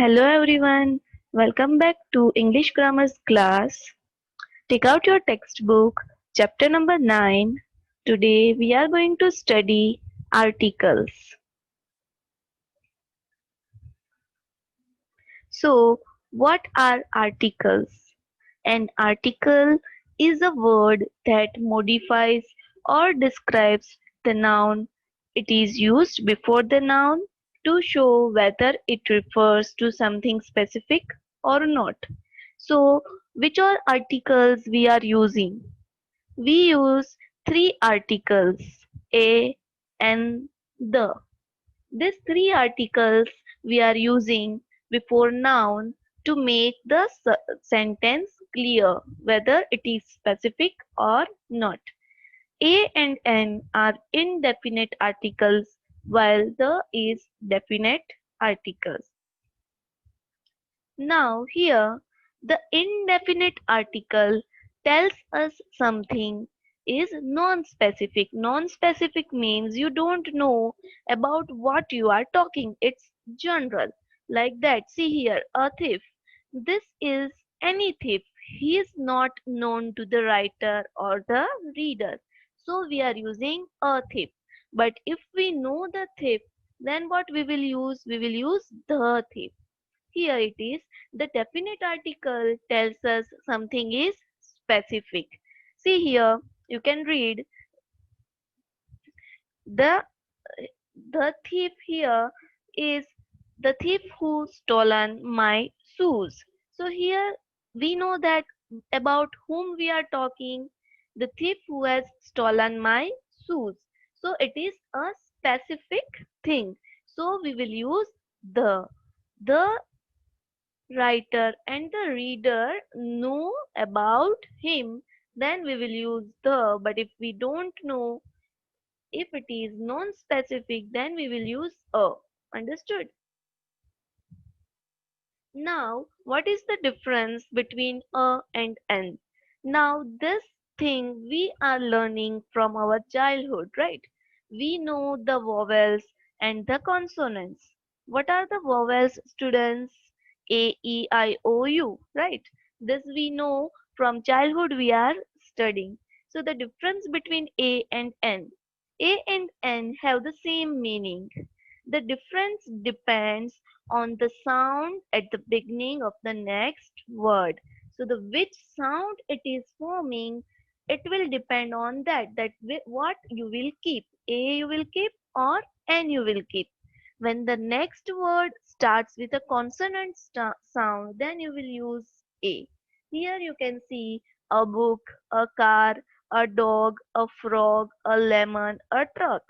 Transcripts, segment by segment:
Hello everyone, welcome back to English Grammar's class. Take out your textbook, chapter number 9. Today we are going to study articles. So, what are articles? An article is a word that modifies or describes the noun. It is used before the noun to show whether it refers to something specific or not. So, which are articles we are using? We use three articles: a, and the. These three articles we are using before noun to make the sentence clear whether it is specific or not. A and N are indefinite articles while the is definite articles. Now here the indefinite article tells us something is non-specific. Non-specific means you don't know about what you are talking. It's general. Like that. See here, a thief. This is any thief. He is not known to the writer or the reader. So we are using a thief. But if we know the thief, then what we will use? We will use the thief. Here it is. The definite article tells us something is specific. See here, you can read the the thief here is the thief who stolen my shoes. So here we know that about whom we are talking. The thief who has stolen my shoes. So it is a specific thing. So we will use the. The writer and the reader know about him, then we will use the. But if we don't know, if it is non-specific, then we will use a. Understood? Now, what is the difference between a and an? Now, this thing we are learning from our childhood, right? We know the vowels and the consonants. What are the vowels, students? A, E, I, O, U, right? This we know from childhood we are studying. So, the difference between A and N. A and N have the same meaning. The difference depends on the sound at the beginning of the next word. So the which sound it is forming, it will depend on that what you will keep. A you will keep or N you will keep. When the next word starts with a consonant sound, then you will use A. Here you can see a book, a car, a dog, a frog, a lemon, a truck.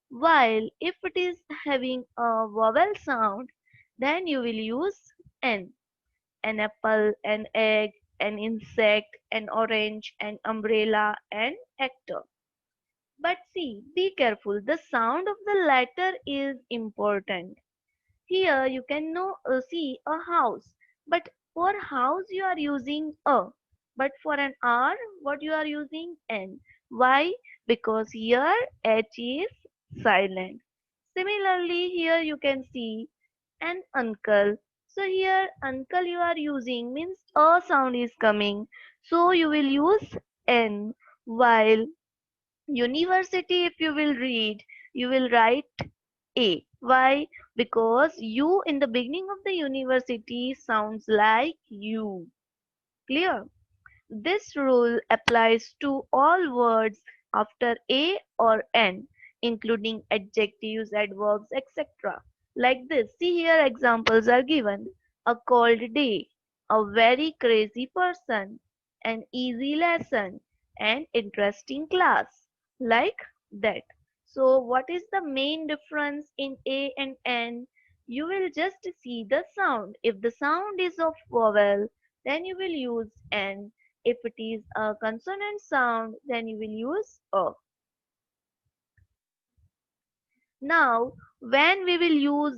While if it is having a vowel sound, then you will use N. An apple, an egg, an insect, an orange, an umbrella, an actor. But see, be careful. The sound of the letter is important. Here you can see a house, but for house you are using a. But for an R, what you are using N. Why? Because here H is silent. Similarly, here you can see an uncle. So here uncle you are using means a sound is coming. So you will use N. While university, if you will read, you will write A. Why? Because you in the beginning of the university sounds like you. Clear? This rule applies to all words after A or N, including adjectives, adverbs, etc. Like this. See here examples are given. A cold day, a very crazy person, an easy lesson, an interesting class. Like that. So what is the main difference in A and N? You will just see the sound. If the sound is of vowel, then you will use N. If it is a consonant sound, then you will use a. Now, when we will use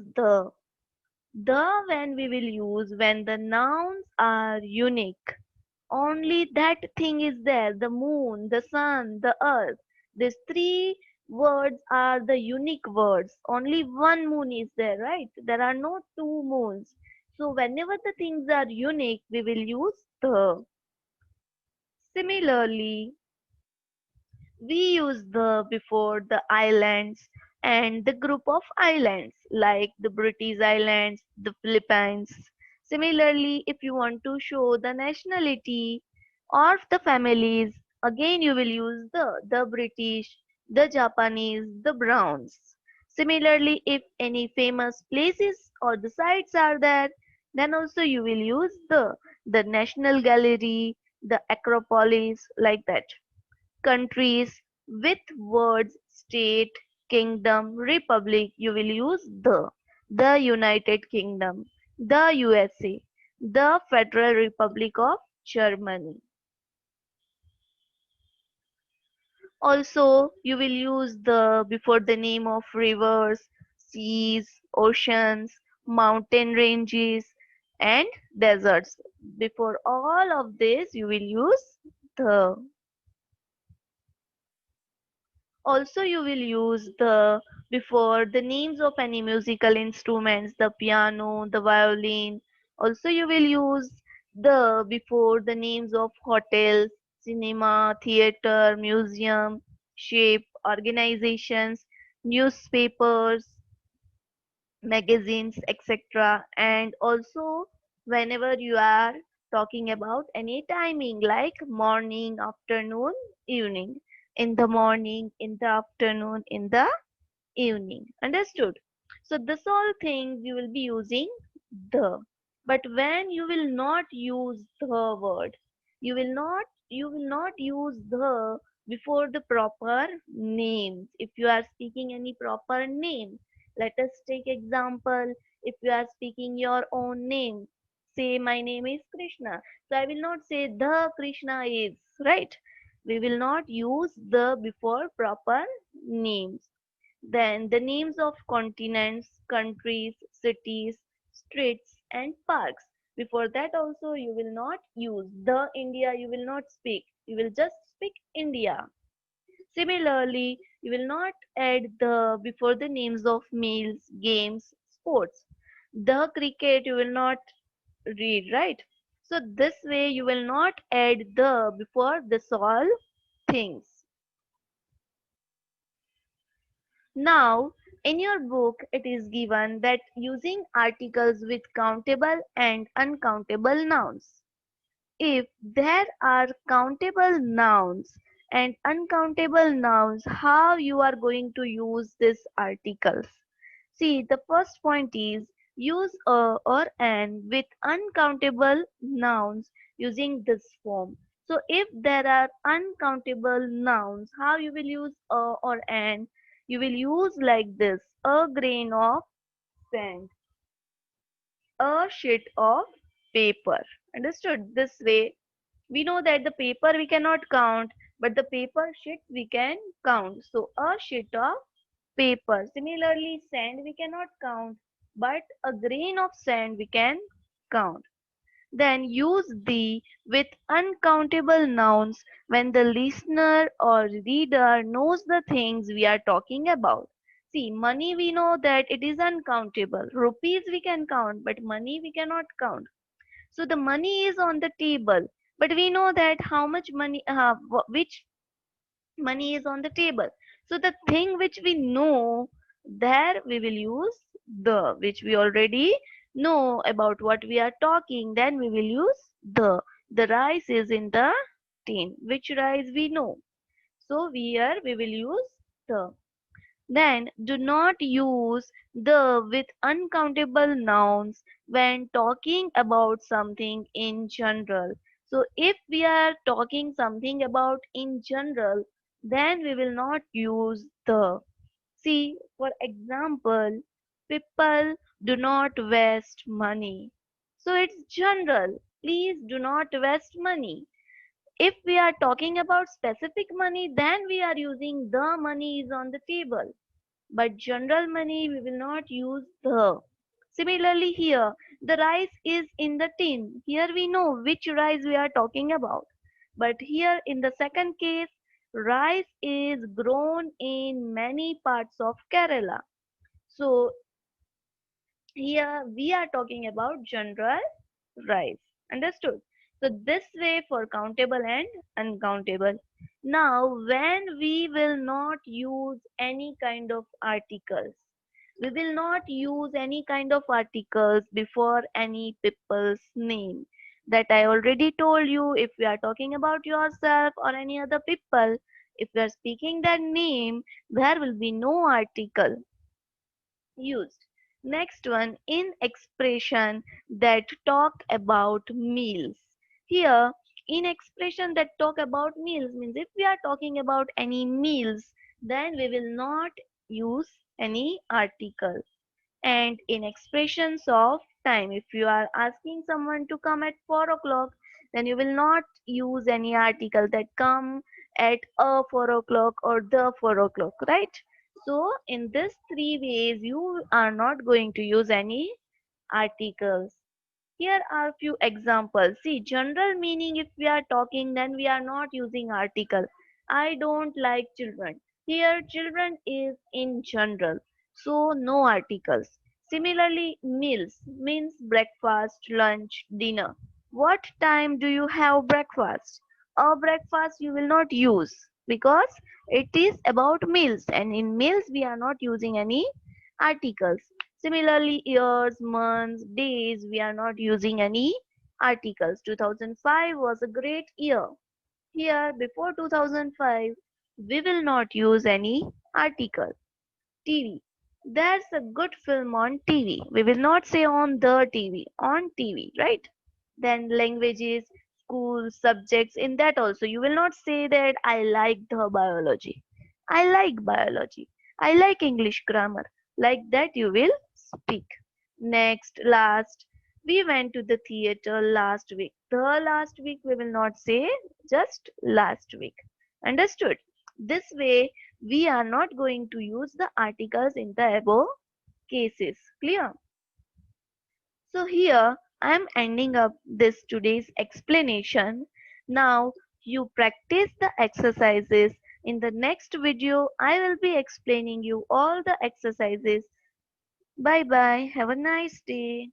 when we will use when the nouns are unique. Only that thing is there, the moon, the sun, the earth. These three words are the unique words. Only one moon is there, right? There are no two moons. So whenever the things are unique, we will use the. Similarly, we use the before the islands and the group of islands like the British Islands, the Philippines. Similarly, if you want to show the nationality of the families, again you will use the British, the Japanese, the Browns. Similarly, if any famous places or the sites are there, then also you will use the National Gallery, the Acropolis, like that. Countries with words state, kingdom, republic, you will use the United Kingdom, the USA, the Federal Republic of Germany. Also, you will use the before the name of rivers, seas, oceans, mountain ranges, and deserts. Before all of this, you will use the. Also, you will use the before the names of any musical instruments, the piano, the violin. Also, you will use the before the names of hotels, cinema, theater, museum, shape, organizations, newspapers, magazines, etc. And also, whenever you are talking about any timing like morning, afternoon, evening, in the morning, in the afternoon, in the evening. Understood? So, this all things you will be using the. But when you will not use the word, you will not use the before the proper names. If you are speaking any proper name, let us take example. If you are speaking your own name, say my name is Krishna. So I will not say the Krishna is, right. We will not use the before proper names. Then the names of continents, countries, cities, streets, and parks. Before that also you will not use the India, you will not speak. You will just speak India. Similarly, you will not add the before the names of meals, games, sports. The cricket you will not read, right? So this way you will not add the before this all things. Now, in your book, it is given that using articles with countable and uncountable nouns. If there are countable nouns and uncountable nouns, how you are going to use these articles? See, the first point is use a or an with uncountable nouns using this form. So if there are uncountable nouns, how you will use a or an? You will use like this: a grain of sand, a sheet of paper. Understood? This way we know that the paper we cannot count, but the paper sheets we can count. So a sheet of paper. Similarly, sand we cannot count, but a grain of sand we can count. Then use the with uncountable nouns when the listener or reader knows the things we are talking about. See, money we know that it is uncountable. Rupees we can count, but money we cannot count. So the money is on the table, but we know that how much money, which money is on the table. So the thing which we know, there we will use the, which we already know about what we are talking, then we will use the. The rice is in the tin. Which rice we know? So here we will use the. Then do not use the with uncountable nouns when talking about something in general. So if we are talking something about in general, then we will not use the. See, for example, people do not waste money. So it's general. Please do not waste money. If we are talking about specific money, then we are using the money is on the table, but general money we will not use the. Similarly here, the rice is in the tin. Here we know which rice we are talking about. But here in the second case, rice is grown in many parts of Kerala. So Here we are talking about general rise. Understood? So this way for countable and uncountable. Now when we will not use any kind of articles, we will not use any kind of articles before any people's name. That I already told you. If we are talking about yourself or any other people, if we are speaking their name, there will be no article used. Next one, in expression that talk about meals. Here, in expression that talk about meals means if we are talking about any meals, then we will not use any article. And in expressions of time, if you are asking someone to come at 4 o'clock, then you will not use any article that come at a 4 o'clock or the 4 o'clock, right? So in this three ways you are not going to use any articles. Here are few examples. See, general meaning, if we are talking, then we are not using article. I don't like children. Here, children is in general, so no articles. Similarly, meals means breakfast, lunch, dinner. What time do you have breakfast? A breakfast you will not use because it is about meals, and in meals we are not using any articles. Similarly, years, months, days, we are not using any articles. 2005 was a great year. Here, before 2005, we will not use any article. TV. There's a good film on TV. We will not say on the TV, on TV, right? Then languages, schools, subjects, in that also. You will not say that I like the biology. I like biology. I like English grammar. Like that you will speak. Next, last, we went to the theater last week. The last week we will not say, just last week. Understood? This way we are not going to use the articles in the above cases. Clear? So here I am ending up this today's explanation. Now you practice the exercises. In the next video I will be explaining you all the exercises. Bye bye. Have a nice day.